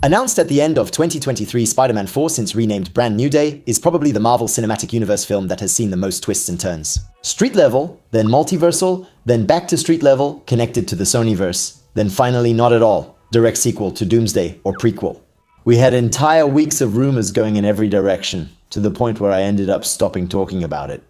Announced at the end of 2023, Spider-Man 4, since renamed Brand New Day, is probably the Marvel Cinematic Universe film that has seen the most twists and turns. Street level, then multiversal, then back to street level, connected to the Sonyverse, then finally not at all, direct sequel to Doomsday or prequel. We had entire weeks of rumors going in every direction, to the point where I ended up stopping talking about it.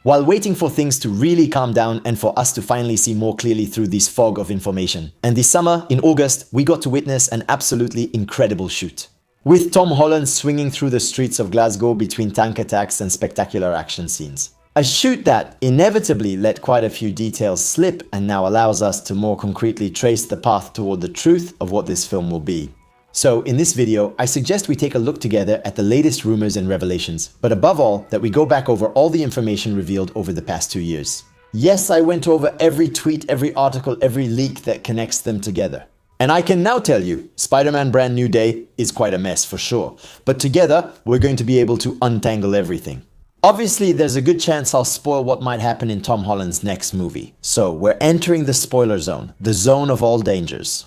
While waiting for things to really calm down and for us to finally see more clearly through this fog of information. And this summer, in August, we got to witness an absolutely incredible shoot. With Tom Holland swinging through the streets of Glasgow between tank attacks and spectacular action scenes. A shoot that inevitably let quite a few details slip and now allows us to more concretely trace the path toward the truth of what this film will be. So in this video, I suggest we take a look together at the latest rumors and revelations, but above all, that we go back over all the information revealed over the past 2 years. Yes, I went over every tweet, every article, every leak that connects them together. And I can now tell you, Spider-Man Brand New Day is quite a mess for sure, but together, we're going to be able to untangle everything. Obviously, there's a good chance I'll spoil what might happen in Tom Holland's next movie. So we're entering the spoiler zone, the zone of all dangers.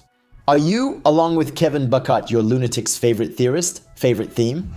Are you, along with Kevin Buckott, your lunatic's favorite theorist, favorite theme?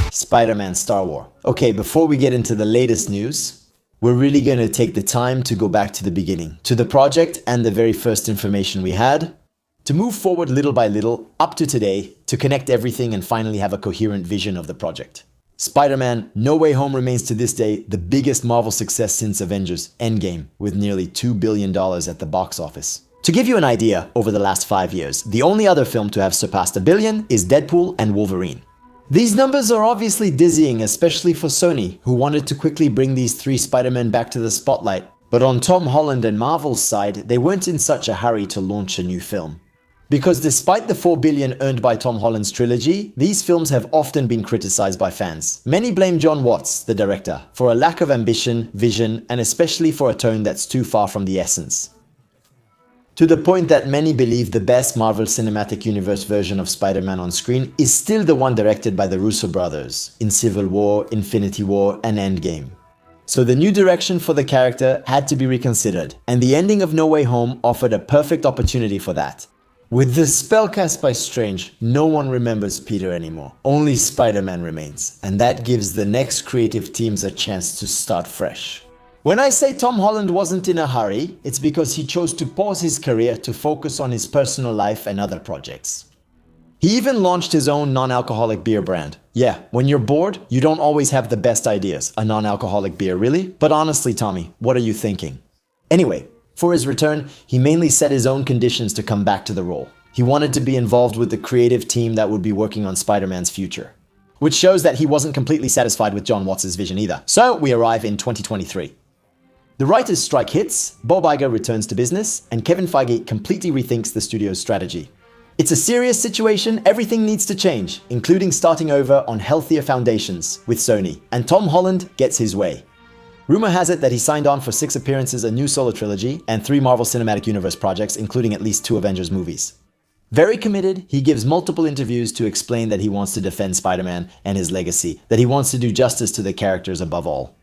Spider-Man Star Wars. Okay, before we get into the latest news, we're really going to take the time to go back to the beginning, to the project and the very first information we had, to move forward little by little, up to today, to connect everything and finally have a coherent vision of the project. Spider-Man No Way Home remains to this day the biggest Marvel success since Avengers Endgame, with nearly $2 billion at the box office. To give you an idea, over the last 5 years, the only other film to have surpassed $1 billion is Deadpool and Wolverine. These numbers are obviously dizzying, especially for Sony, who wanted to quickly bring these 3 Spider-Men back to the spotlight. But on Tom Holland and Marvel's side, they weren't in such a hurry to launch a new film. Because despite the $4 billion earned by Tom Holland's trilogy, these films have often been criticized by fans. Many blame Jon Watts, the director, for a lack of ambition, vision, and especially for a tone that's too far from the essence. To the point that many believe the best Marvel Cinematic Universe version of Spider-Man on screen is still the one directed by the Russo brothers in Civil War, Infinity War, and Endgame. So the new direction for the character had to be reconsidered, and the ending of No Way Home offered a perfect opportunity for that. With the spell cast by Strange, no one remembers Peter anymore. Only Spider-Man remains, and that gives the next creative teams a chance to start fresh. When I say Tom Holland wasn't in a hurry, it's because he chose to pause his career to focus on his personal life and other projects. He even launched his own non-alcoholic beer brand. Yeah, when you're bored, you don't always have the best ideas. A non-alcoholic beer, really? But honestly, Tommy, what are you thinking? Anyway, for his return, he mainly set his own conditions to come back to the role. He wanted to be involved with the creative team that would be working on Spider-Man's future. Which shows that he wasn't completely satisfied with Jon Watts' vision either. So we arrive in 2023. The writer's strike hits, Bob Iger returns to business, and Kevin Feige completely rethinks the studio's strategy. It's a serious situation, everything needs to change, including starting over on healthier foundations with Sony, and Tom Holland gets his way. Rumor has it that he signed on for 6 appearances, a new solo trilogy, and 3 Marvel Cinematic Universe projects, including at least 2 Avengers movies. Very committed, he gives multiple interviews to explain that he wants to defend Spider-Man and his legacy, that he wants to do justice to the characters above all.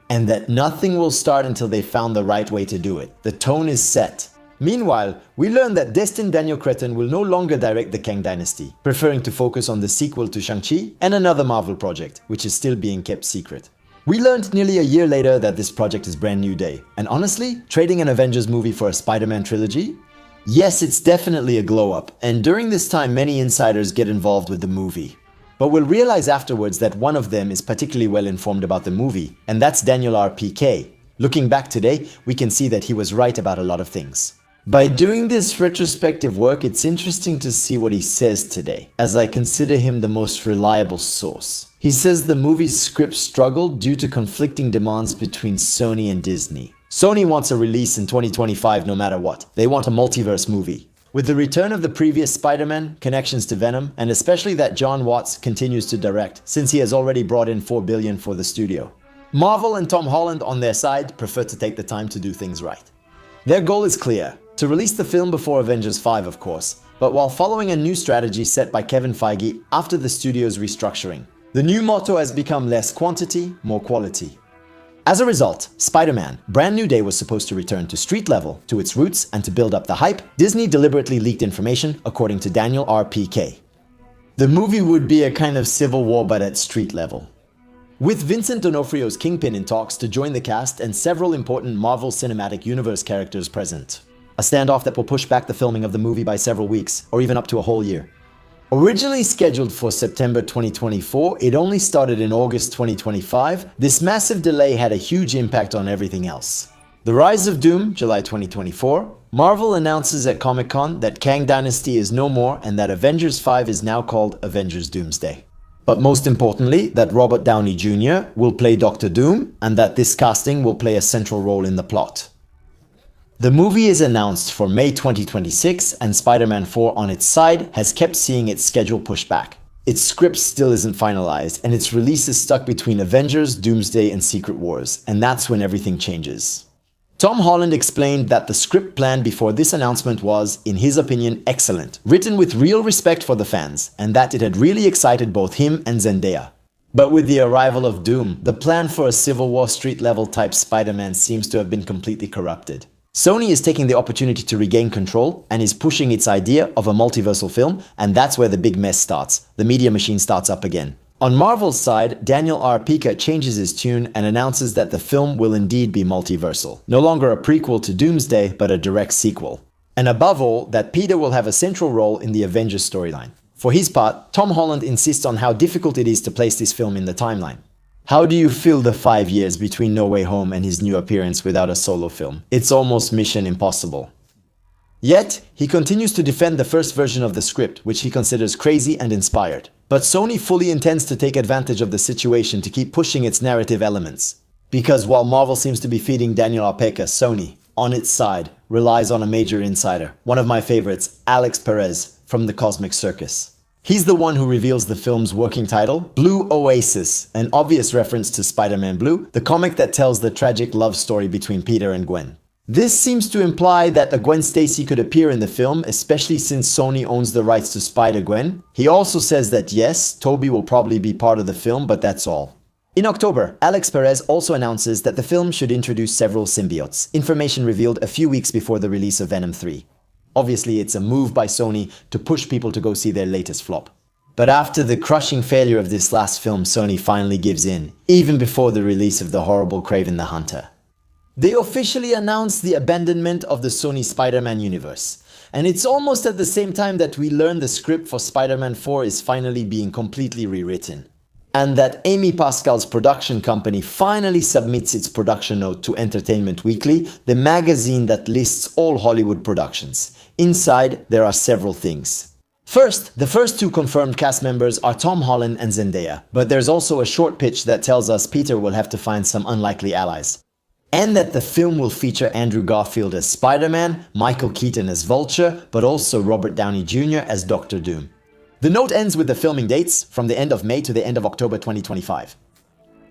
And that nothing will start until they found the right way to do it. The tone is set. Meanwhile, we learn that Destin Daniel Cretton will no longer direct the Kang Dynasty, preferring to focus on the sequel to Shang-Chi and another Marvel project, which is still being kept secret. We learned nearly a year later that this project is Brand New Day, and honestly, trading an Avengers movie for a Spider-Man trilogy? Yes, it's definitely a glow-up, and during this time many insiders get involved with the movie. But we'll realize afterwards that one of them is particularly well informed about the movie, and that's Daniel R. PK. Looking back today, we can see that he was right about a lot of things. By doing this retrospective work, it's interesting to see what he says today, as I consider him the most reliable source. He says the movie's script struggled due to conflicting demands between Sony and Disney. Sony wants a release in 2025 no matter what. They want a multiverse movie. With the return of the previous Spider-Man, connections to Venom, and especially that Jon Watts continues to direct, since he has already brought in $4 billion for the studio. Marvel and Tom Holland on their side prefer to take the time to do things right. Their goal is clear, to release the film before Avengers 5 of course, but while following a new strategy set by Kevin Feige after the studio's restructuring. The new motto has become less quantity, more quality. As a result, Spider-Man Brand New Day was supposed to return to street level, to its roots, and to build up the hype. Disney deliberately leaked information, according to Daniel R.P.K. The movie would be a kind of Civil War but at street level. With Vincent D'Onofrio's Kingpin in talks to join the cast and several important Marvel Cinematic Universe characters present. A standoff that will push back the filming of the movie by several weeks, or even up to a whole year. Originally scheduled for September 2024, it only started in August 2025. This massive delay had a huge impact on everything else. The Rise of Doom, July 2024. Marvel announces at Comic-Con that Kang Dynasty is no more and that Avengers 5 is now called Avengers Doomsday. But most importantly, that Robert Downey Jr. will play Doctor Doom and that this casting will play a central role in the plot. The movie is announced for May 2026 and Spider-Man 4 on its side has kept seeing its schedule pushed back. Its script still isn't finalized and its release is stuck between Avengers, Doomsday and Secret Wars, and that's when everything changes. Tom Holland explained that the script planned before this announcement was, in his opinion, excellent, written with real respect for the fans, and that it had really excited both him and Zendaya. But with the arrival of Doom, the plan for a Civil War street-level type Spider-Man seems to have been completely corrupted. Sony is taking the opportunity to regain control and is pushing its idea of a multiversal film, and that's where the big mess starts. The media machine starts up again. On Marvel's side, Daniel R. Pika changes his tune and announces that the film will indeed be multiversal. No longer a prequel to Doomsday, but a direct sequel. And above all, that Peter will have a central role in the Avengers storyline. For his part, Tom Holland insists on how difficult it is to place this film in the timeline. How do you fill the 5 years between No Way Home and his new appearance without a solo film? It's almost mission impossible. Yet, he continues to defend the first version of the script, which he considers crazy and inspired. But Sony fully intends to take advantage of the situation to keep pushing its narrative elements. Because while Marvel seems to be feeding Daniel Arpeca, Sony, on its side, relies on a major insider. One of my favorites, Alex Perez, from the Cosmic Circus. He's the one who reveals the film's working title, Blue Oasis, an obvious reference to Spider-Man Blue, the comic that tells the tragic love story between Peter and Gwen. This seems to imply that a Gwen Stacy could appear in the film, especially since Sony owns the rights to Spider-Gwen. He also says that yes, Tobey will probably be part of the film, but that's all. In October, Alex Perez also announces that the film should introduce several symbiotes, information revealed a few weeks before the release of Venom 3. Obviously, it's a move by Sony to push people to go see their latest flop. But after the crushing failure of this last film, Sony finally gives in, even before the release of the horrible Kraven the Hunter. They officially announced the abandonment of the Sony Spider-Man universe. And it's almost at the same time that we learn the script for Spider-Man 4 is finally being completely rewritten. And that Amy Pascal's production company finally submits its production note to Entertainment Weekly, the magazine that lists all Hollywood productions. Inside, there are several things. First, the first two confirmed cast members are Tom Holland and Zendaya, but there's also a short pitch that tells us Peter will have to find some unlikely allies. And that the film will feature Andrew Garfield as Spider-Man, Michael Keaton as Vulture, but also Robert Downey Jr. as Doctor Doom. The note ends with the filming dates, from the end of May to the end of October 2025.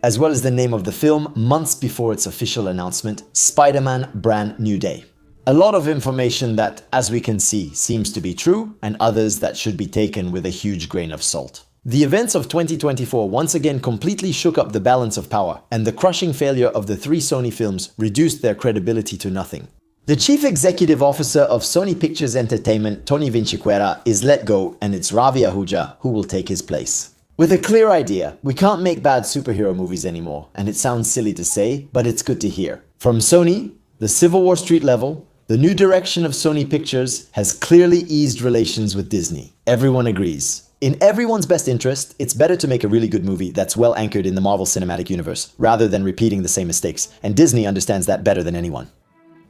As well as the name of the film, months before its official announcement, Spider-Man Brand New Day. A lot of information that, as we can see, seems to be true, and others that should be taken with a huge grain of salt. The events of 2024 once again completely shook up the balance of power, and the crushing failure of the three Sony films reduced their credibility to nothing. The chief executive officer of Sony Pictures Entertainment, Tony Vinciquerra, is let go, and it's Ravi Ahuja who will take his place. With a clear idea, we can't make bad superhero movies anymore, and it sounds silly to say, but it's good to hear. From Sony, the Civil War street level, the new direction of Sony Pictures has clearly eased relations with Disney. Everyone agrees. In everyone's best interest, it's better to make a really good movie that's well anchored in the Marvel Cinematic Universe, rather than repeating the same mistakes, and Disney understands that better than anyone.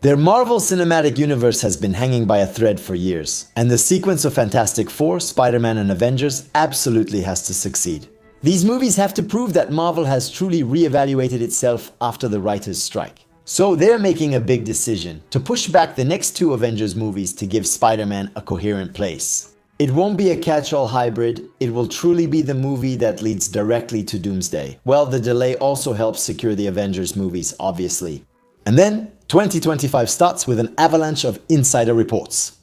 Their Marvel Cinematic Universe has been hanging by a thread for years, and the sequence of Fantastic Four, Spider-Man and Avengers absolutely has to succeed. These movies have to prove that Marvel has truly re-evaluated itself after the writer's strike. So they're making a big decision to push back the next two Avengers movies to give Spider-Man a coherent place. It won't be a catch-all hybrid, it will truly be the movie that leads directly to Doomsday. Well, the delay also helps secure the Avengers movies, obviously. And then, 2025 starts with an avalanche of insider reports.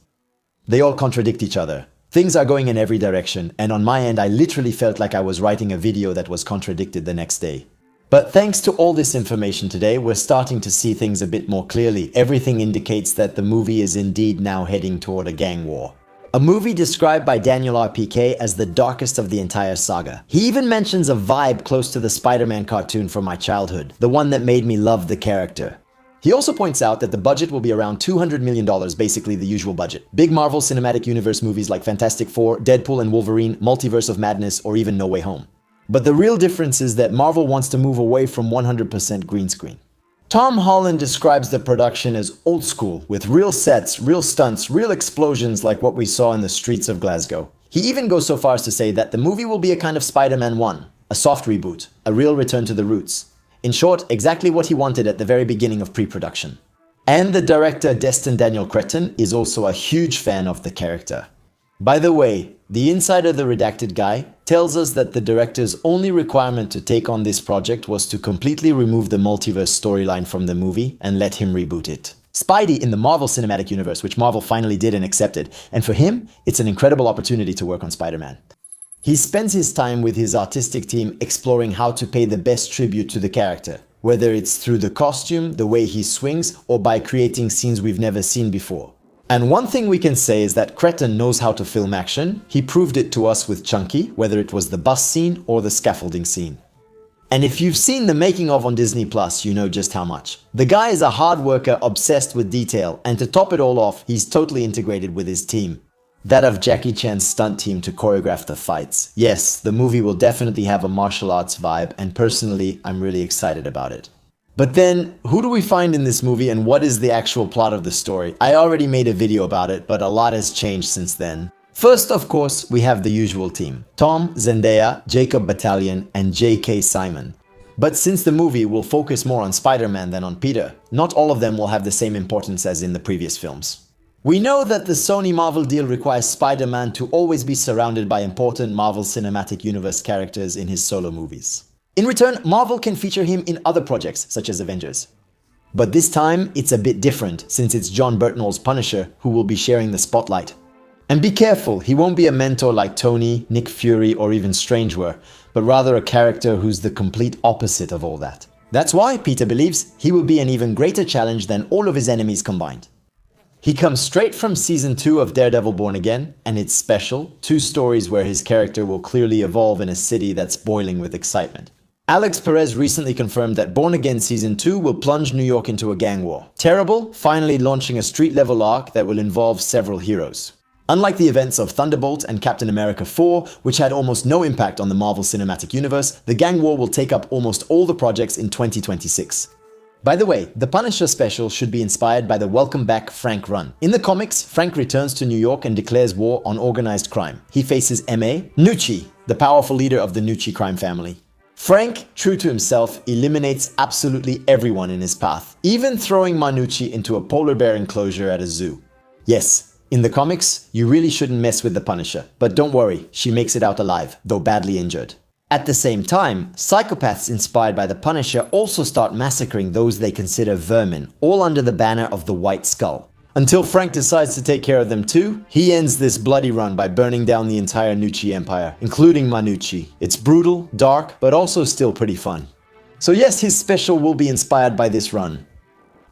They all contradict each other. Things are going in every direction, and on my end I literally felt like I was writing a video that was contradicted the next day. But thanks to all this information today, we're starting to see things a bit more clearly. Everything indicates that the movie is indeed now heading toward a gang war. A movie described by Daniel RPK as the darkest of the entire saga. He even mentions a vibe close to the Spider-Man cartoon from my childhood, the one that made me love the character. He also points out that the budget will be around $200 million, basically the usual budget. Big Marvel Cinematic Universe movies like Fantastic Four, Deadpool and Wolverine, Multiverse of Madness, or even No Way Home. But the real difference is that Marvel wants to move away from 100% green screen. Tom Holland describes the production as old school, with real sets, real stunts, real explosions like what we saw in the streets of Glasgow. He even goes so far as to say that the movie will be a kind of Spider-Man 1, a soft reboot, a real return to the roots. In short, exactly what he wanted at the very beginning of pre-production. And the director Destin Daniel Cretton is also a huge fan of the character. By the way, the insider The Redacted Guy tells us that the director's only requirement to take on this project was to completely remove the multiverse storyline from the movie and let him reboot it. Spidey in the Marvel Cinematic Universe, which Marvel finally did and accepted, and for him, it's an incredible opportunity to work on Spider-Man. He spends his time with his artistic team exploring how to pay the best tribute to the character, whether it's through the costume, the way he swings, or by creating scenes we've never seen before. And one thing we can say is that Cretton knows how to film action. He proved it to us with Chunky, whether it was the bus scene or the scaffolding scene. And if you've seen the making of on Disney Plus, you know just how much. The guy is a hard worker obsessed with detail, and to top it all off, he's totally integrated with his team. That of Jackie Chan's stunt team to choreograph the fights. Yes, the movie will definitely have a martial arts vibe, and personally, I'm really excited about it. But then, who do we find in this movie and what is the actual plot of the story? I already made a video about it, but a lot has changed since then. First, of course, we have the usual team. Tom, Zendaya, Jacob Batalon, and J.K. Simon. But since the movie will focus more on Spider-Man than on Peter, not all of them will have the same importance as in the previous films. We know that the Sony Marvel deal requires Spider-Man to always be surrounded by important Marvel Cinematic Universe characters in his solo movies. In return, Marvel can feature him in other projects, such as Avengers. But this time, it's a bit different, since it's John Bertnall's Punisher who will be sharing the spotlight. And be careful, he won't be a mentor like Tony, Nick Fury, or even Strange were, but rather a character who's the complete opposite of all that. That's why Peter believes he will be an even greater challenge than all of his enemies combined. He comes straight from Season 2 of Daredevil Born Again, and it's special, 2 stories where his character will clearly evolve in a city that's boiling with excitement. Alex Perez recently confirmed that Born Again Season 2 will plunge New York into a gang war. Terrible, finally launching a street-level arc that will involve several heroes. Unlike the events of Thunderbolt and Captain America 4, which had almost no impact on the Marvel Cinematic Universe, the gang war will take up almost all the projects in 2026. By the way, the Punisher special should be inspired by the Welcome Back Frank run. In the comics, Frank returns to New York and declares war on organized crime. He faces M.A. Nucci, the powerful leader of the Nucci crime family. Frank, true to himself, eliminates absolutely everyone in his path, even throwing Manucci into a polar bear enclosure at a zoo. Yes, in the comics, you really shouldn't mess with the Punisher, but don't worry, she makes it out alive, though badly injured. At the same time, psychopaths inspired by the Punisher also start massacring those they consider vermin, all under the banner of the White Skull. Until Frank decides to take care of them too, he ends this bloody run by burning down the entire Nucci empire, including Manucci. It's brutal, dark, but also still pretty fun. So yes, his special will be inspired by this run.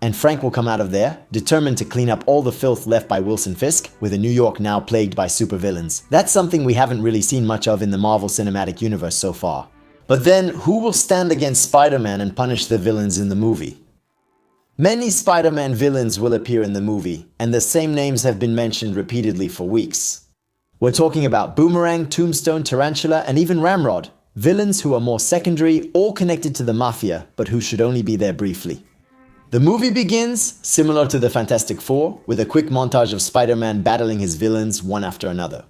And Frank will come out of there, determined to clean up all the filth left by Wilson Fisk, with a New York now plagued by supervillains. That's something we haven't really seen much of in the Marvel Cinematic Universe so far. But then, who will stand against Spider-Man and punish the villains in the movie? Many Spider-Man villains will appear in the movie, and the same names have been mentioned repeatedly for weeks. We're talking about Boomerang, Tombstone, Tarantula, and even Ramrod. Villains who are more secondary, all connected to the Mafia, but who should only be there briefly. The movie begins, similar to the Fantastic Four, with a quick montage of Spider-Man battling his villains one after another.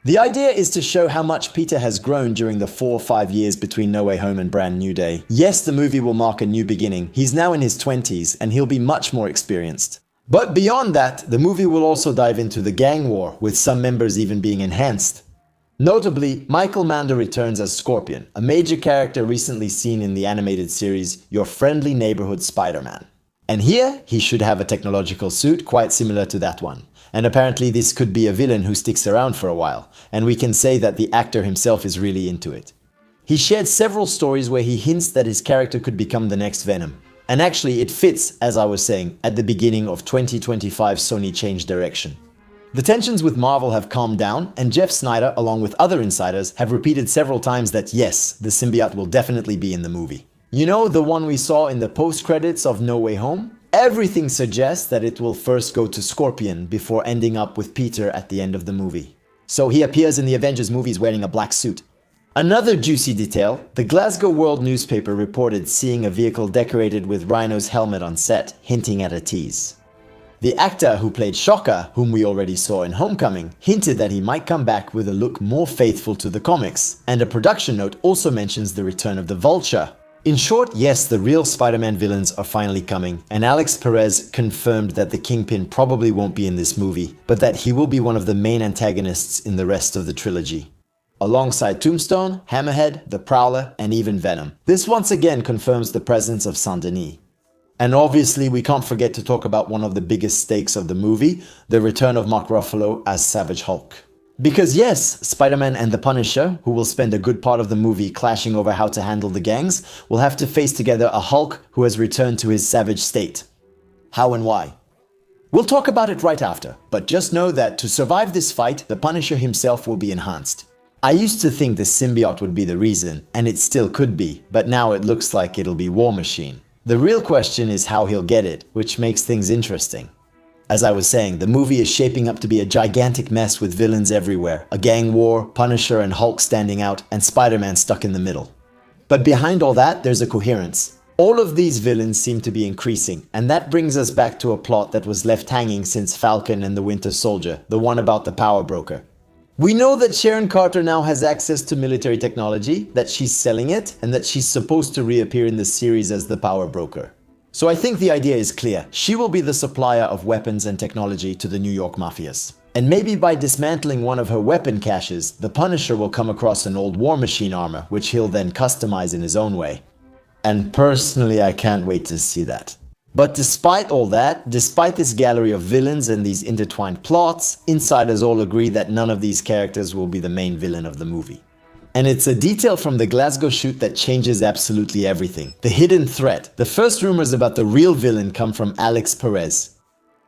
The idea is to show how much Peter has grown during the 4 or 5 years between No Way Home and Brand New Day. Yes, the movie will mark a new beginning. He's now in his 20s and he'll be much more experienced. But beyond that, the movie will also dive into the gang war, with some members even being enhanced. Notably, Michael Mando returns as Scorpion, a major character recently seen in the animated series Your Friendly Neighborhood Spider-Man. And here, he should have a technological suit quite similar to that one. And apparently this could be a villain who sticks around for a while, and we can say that the actor himself is really into it. He shared several stories where he hints that his character could become the next Venom. And actually, it fits, as I was saying, at the beginning of 2025 Sony changed direction. The tensions with Marvel have calmed down, and Jeff Snyder, along with other insiders, have repeated several times that yes, the symbiote will definitely be in the movie. You know, the one we saw in the post-credits of No Way Home? Everything suggests that it will first go to Scorpion before ending up with Peter at the end of the movie. So he appears in the Avengers movies wearing a black suit. Another juicy detail, the Glasgow World newspaper reported seeing a vehicle decorated with Rhino's helmet on set, hinting at a tease. The actor who played Shocker, whom we already saw in Homecoming, hinted that he might come back with a look more faithful to the comics, and a production note also mentions the return of the Vulture. In short, yes, the real Spider-Man villains are finally coming, and Alex Perez confirmed that the Kingpin probably won't be in this movie, but that he will be one of the main antagonists in the rest of the trilogy. Alongside Tombstone, Hammerhead, the Prowler, and even Venom. This once again confirms the presence of Saint-Denis. And obviously, we can't forget to talk about one of the biggest stakes of the movie, the return of Mark Ruffalo as Savage Hulk. Because yes, Spider-Man and the Punisher, who will spend a good part of the movie clashing over how to handle the gangs, will have to face together a Hulk who has returned to his savage state. How and why? We'll talk about it right after, but just know that to survive this fight, the Punisher himself will be enhanced. I used to think the symbiote would be the reason, and it still could be, but now it looks like it'll be War Machine. The real question is how he'll get it, which makes things interesting. As I was saying, the movie is shaping up to be a gigantic mess with villains everywhere, a gang war, Punisher and Hulk standing out, and Spider-Man stuck in the middle. But behind all that, there's a coherence. All of these villains seem to be increasing, and that brings us back to a plot that was left hanging since Falcon and the Winter Soldier, the one about the power broker. We know that Sharon Carter now has access to military technology, that she's selling it, and that she's supposed to reappear in the series as the power broker. So I think the idea is clear. She will be the supplier of weapons and technology to the New York mafias. And maybe by dismantling one of her weapon caches, the Punisher will come across an old War Machine armor, which he'll then customize in his own way. And personally, I can't wait to see that. But despite all that, despite this gallery of villains and these intertwined plots, insiders all agree that none of these characters will be the main villain of the movie. And it's a detail from the Glasgow shoot that changes absolutely everything. The hidden threat. The first rumors about the real villain come from Alex Perez.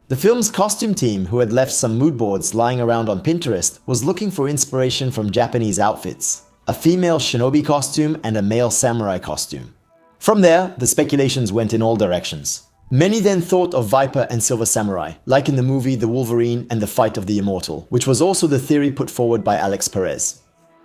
The film's costume team, who had left some mood boards lying around on Pinterest, was looking for inspiration from Japanese outfits. A female shinobi costume and a male samurai costume. From there, the speculations went in all directions. Many then thought of Viper and Silver Samurai, like in the movie The Wolverine and the Fight of the Immortal, which was also the theory put forward by Alex Perez.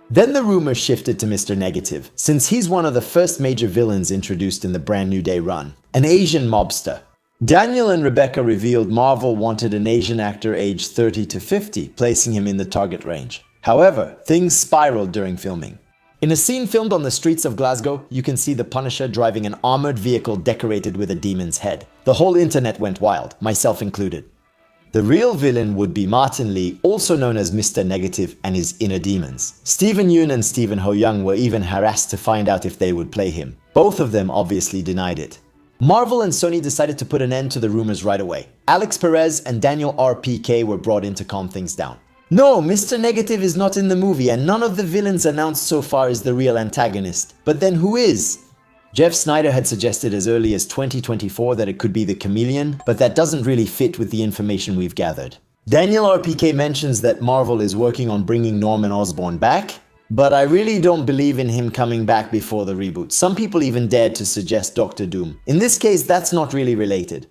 Then the rumors shifted to Mr. Negative, since he's one of the first major villains introduced in the Brand New Day run, an Asian mobster. Daniel and Rebecca revealed Marvel wanted an Asian actor aged 30 to 50, placing him in the target range. However, things spiraled during filming. In a scene filmed on the streets of Glasgow, you can see the Punisher driving an armored vehicle decorated with a demon's head. The whole internet went wild, myself included. The real villain would be Martin Lee, also known as Mr. Negative, and his inner demons. Steven Yeun and Stephen Ho Young were even harassed to find out if they would play him. Both of them obviously denied it. Marvel and Sony decided to put an end to the rumors right away. Alex Perez and Daniel RPK were brought in to calm things down. No, Mr. Negative is not in the movie, and none of the villains announced so far is the real antagonist. But then who is? Jeff Snyder had suggested as early as 2024 that it could be the Chameleon, but that doesn't really fit with the information we've gathered. Daniel RPK mentions that Marvel is working on bringing Norman Osborn back, but I really don't believe in him coming back before the reboot. Some people even dared to suggest Doctor Doom. In this case, that's not really related.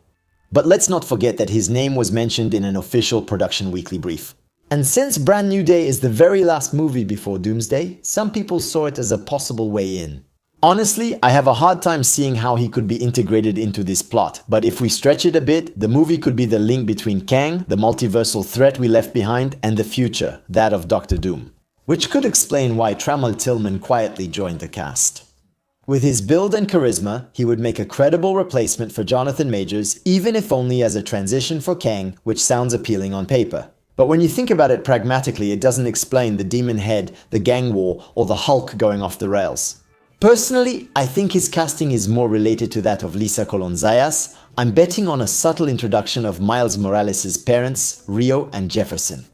But let's not forget that his name was mentioned in an official Production Weekly brief. And since Brand New Day is the very last movie before Doomsday, some people saw it as a possible way in. Honestly, I have a hard time seeing how he could be integrated into this plot, but if we stretch it a bit, the movie could be the link between Kang, the multiversal threat we left behind, and the future, that of Doctor Doom. Which could explain why Trammell Tillman quietly joined the cast. With his build and charisma, he would make a credible replacement for Jonathan Majors, even if only as a transition for Kang, which sounds appealing on paper. But when you think about it pragmatically, it doesn't explain the demon head, the gang war, or the Hulk going off the rails. Personally, I think his casting is more related to that of Lisa Colon-Zayas. I'm betting on a subtle introduction of Miles Morales' parents, Rio and Jefferson.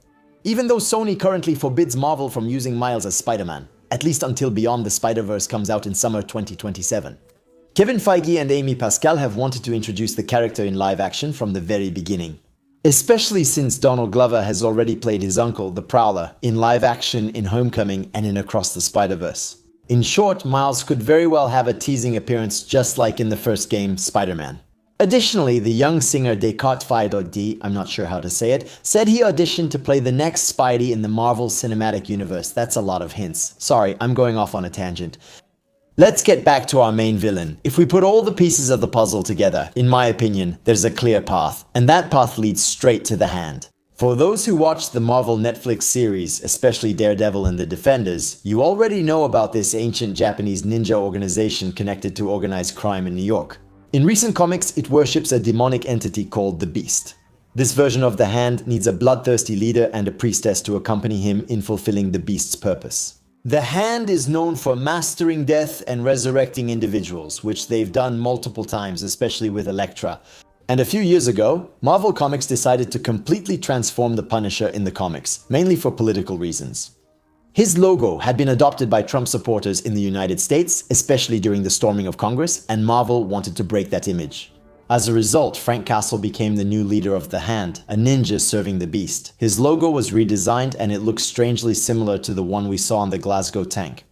Even though Sony currently forbids Marvel from using Miles as Spider-Man. at least until Beyond the Spider-Verse comes out in summer 2027. Kevin Feige and Amy Pascal have wanted to introduce the character in live action from the very beginning, especially since Donald Glover has already played his uncle, the Prowler, in live action in Homecoming and in Across the Spider-Verse. In short, Miles could very well have a teasing appearance just like in the first game, Spider-Man. Additionally, the young singer Descartes Fire.d, I'm not sure how to say it, said he auditioned to play the next Spidey in the Marvel Cinematic Universe. That's a lot of hints. Sorry, I'm going off on a tangent. Let's get back to our main villain. If we put all the pieces of the puzzle together, in my opinion, there's a clear path, and that path leads straight to the Hand. For those who watched the Marvel Netflix series, especially Daredevil and the Defenders, you already know about this ancient Japanese ninja organization connected to organized crime in New York. In recent comics, it worships a demonic entity called the Beast. This version of the Hand needs a bloodthirsty leader and a priestess to accompany him in fulfilling the Beast's purpose. The Hand is known for mastering death and resurrecting individuals, which they've done multiple times, especially with Elektra. And a few years ago, Marvel Comics decided to completely transform the Punisher in the comics, mainly for political reasons. His logo had been adopted by Trump supporters in the United States, especially during the storming of Congress, and Marvel wanted to break that image. As a result, Frank Castle became the new leader of the Hand, a ninja serving the Beast. His logo was redesigned and it looks strangely similar to the one we saw on the Glasgow tank.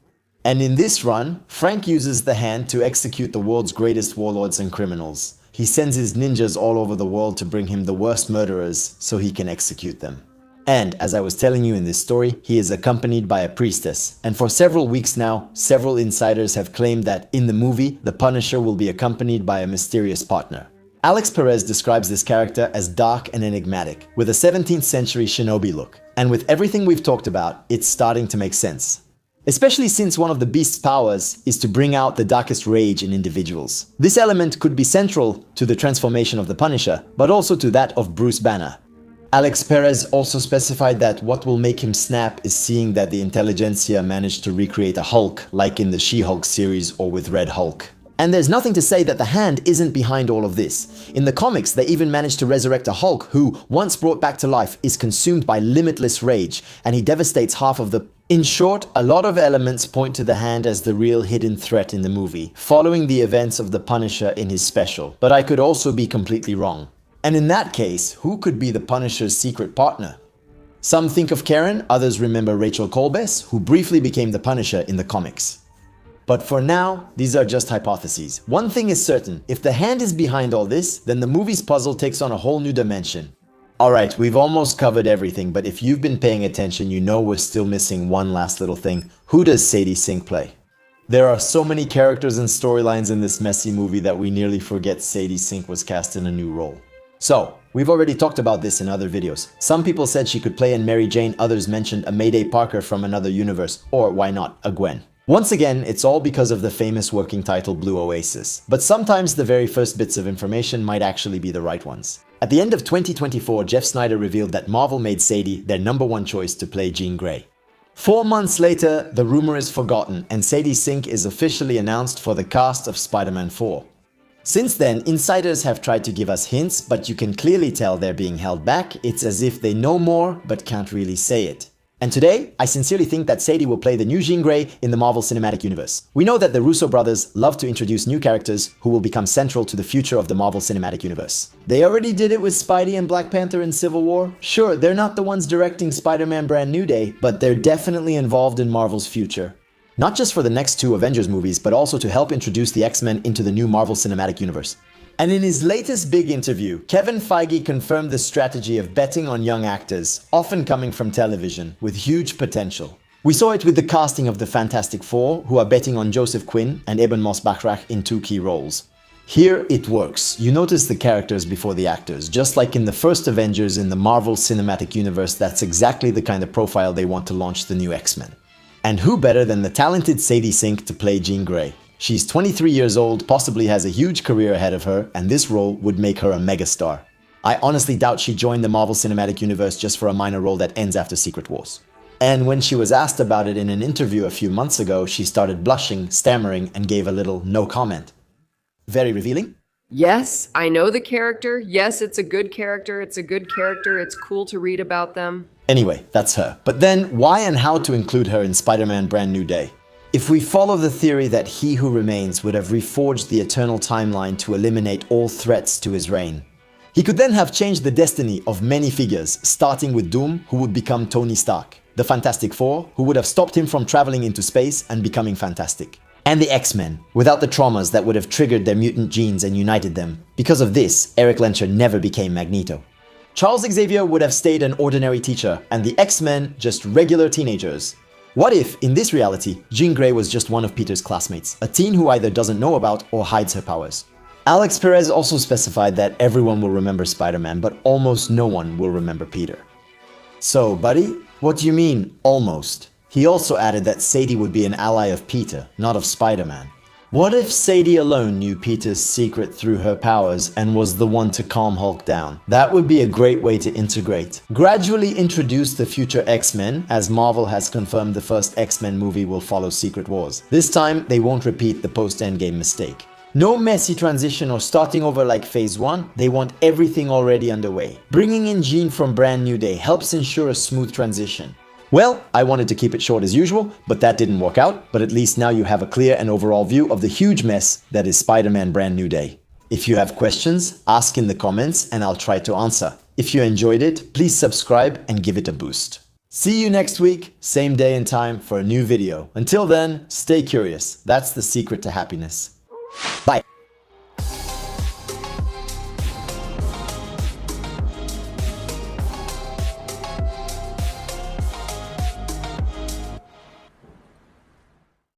And in this run, Frank uses the Hand to execute the world's greatest warlords and criminals. He sends his ninjas all over the world to bring him the worst murderers so he can execute them. And, as I was telling you in this story, he is accompanied by a priestess. And for several weeks now, several insiders have claimed that in the movie, the Punisher will be accompanied by a mysterious partner. Alex Perez describes this character as dark and enigmatic, with a 17th century shinobi look. And with everything we've talked about, it's starting to make sense. Especially since one of the Beast's powers is to bring out the darkest rage in individuals. This element could be central to the transformation of the Punisher, but also to that of Bruce Banner. Alex Perez also specified that what will make him snap is seeing that the intelligentsia managed to recreate a Hulk, like in the She-Hulk series or with Red Hulk. And there's nothing to say that the Hand isn't behind all of this. In the comics, they even managed to resurrect a Hulk who, once brought back to life, is consumed by limitless rage, and he devastates half of the... In short, a lot of elements point to the Hand as the real hidden threat in the movie, following the events of the Punisher in his special. But I could also be completely wrong. And in that case, who could be the Punisher's secret partner? Some think of Karen, others remember Rachel Colbess, who briefly became the Punisher in the comics. But for now, these are just hypotheses. One thing is certain, if the Hand is behind all this, then the movie's puzzle takes on a whole new dimension. Alright, we've almost covered everything, but if you've been paying attention, you know we're still missing one last little thing. Who does Sadie Sink play? There are so many characters and storylines in this messy movie that we nearly forget Sadie Sink was cast in a new role. So, we've already talked about this in other videos. Some people said she could play in Mary Jane, others mentioned a Mayday Parker from another universe, or why not, a Gwen. Once again, it's all because of the famous working title Blue Oasis. But sometimes the very first bits of information might actually be the right ones. At the end of 2024, Jeff Snyder revealed that Marvel made Sadie their #1 choice to play Jean Grey. 4 months later, the rumor is forgotten and Sadie Sink is officially announced for the cast of Spider-Man 4. Since then, insiders have tried to give us hints, but you can clearly tell they're being held back. It's as if they know more, but can't really say it. And today, I sincerely think that Sadie will play the new Jean Grey in the Marvel Cinematic Universe. We know that the Russo brothers love to introduce new characters who will become central to the future of the Marvel Cinematic Universe. They already did it with Spidey and Black Panther in Civil War. Sure, they're not the ones directing Spider-Man Brand New Day, but they're definitely involved in Marvel's future. Not just for the next 2 Avengers movies, but also to help introduce the X-Men into the new Marvel Cinematic Universe. And in his latest big interview, Kevin Feige confirmed the strategy of betting on young actors, often coming from television, with huge potential. We saw it with the casting of the Fantastic Four, who are betting on Joseph Quinn and Eben Moss-Bachrach in 2 key roles. Here, it works. You notice the characters before the actors. Just like in the first Avengers in the Marvel Cinematic Universe, that's exactly the kind of profile they want to launch the new X-Men. And who better than the talented Sadie Sink to play Jean Grey? She's 23 years old, possibly has a huge career ahead of her, and this role would make her a megastar. I honestly doubt she joined the Marvel Cinematic Universe just for a minor role that ends after Secret Wars. And when she was asked about it in an interview a few months ago, she started blushing, stammering, and gave a little no comment. Very revealing? Yes, I know the character. Yes, it's a good character. It's a good character. It's cool to read about them. Anyway, that's her. But then, why and how to include her in Spider-Man Brand New Day? If we follow the theory that He Who Remains would have reforged the eternal timeline to eliminate all threats to his reign, he could then have changed the destiny of many figures, starting with Doom, who would become Tony Stark, the Fantastic Four, who would have stopped him from traveling into space and becoming fantastic, and the X-Men, without the traumas that would have triggered their mutant genes and united them. Because of this, Eric Lehnsherr never became Magneto. Charles Xavier would have stayed an ordinary teacher, and the X-Men just regular teenagers. What if, in this reality, Jean Grey was just one of Peter's classmates, a teen who either doesn't know about or hides her powers? Alex Perez also specified that everyone will remember Spider-Man, but almost no one will remember Peter. So, buddy, what do you mean, almost? He also added that Sadie would be an ally of Peter, not of Spider-Man. What if Sadie alone knew Peter's secret through her powers and was the one to calm Hulk down? That would be a great way to integrate. Gradually introduce the future X-Men, as Marvel has confirmed the first X-Men movie will follow Secret Wars. This time, they won't repeat the post-Endgame mistake. No messy transition or starting over like Phase 1, they want everything already underway. Bringing in Jean from Brand New Day helps ensure a smooth transition. Well, I wanted to keep it short as usual, but that didn't work out. But at least now you have a clear and overall view of the huge mess that is Spider-Man Brand New Day. If you have questions, ask in the comments and I'll try to answer. If you enjoyed it, please subscribe and give it a boost. See you next week, same day and time for a new video. Until then, stay curious. That's the secret to happiness. Bye.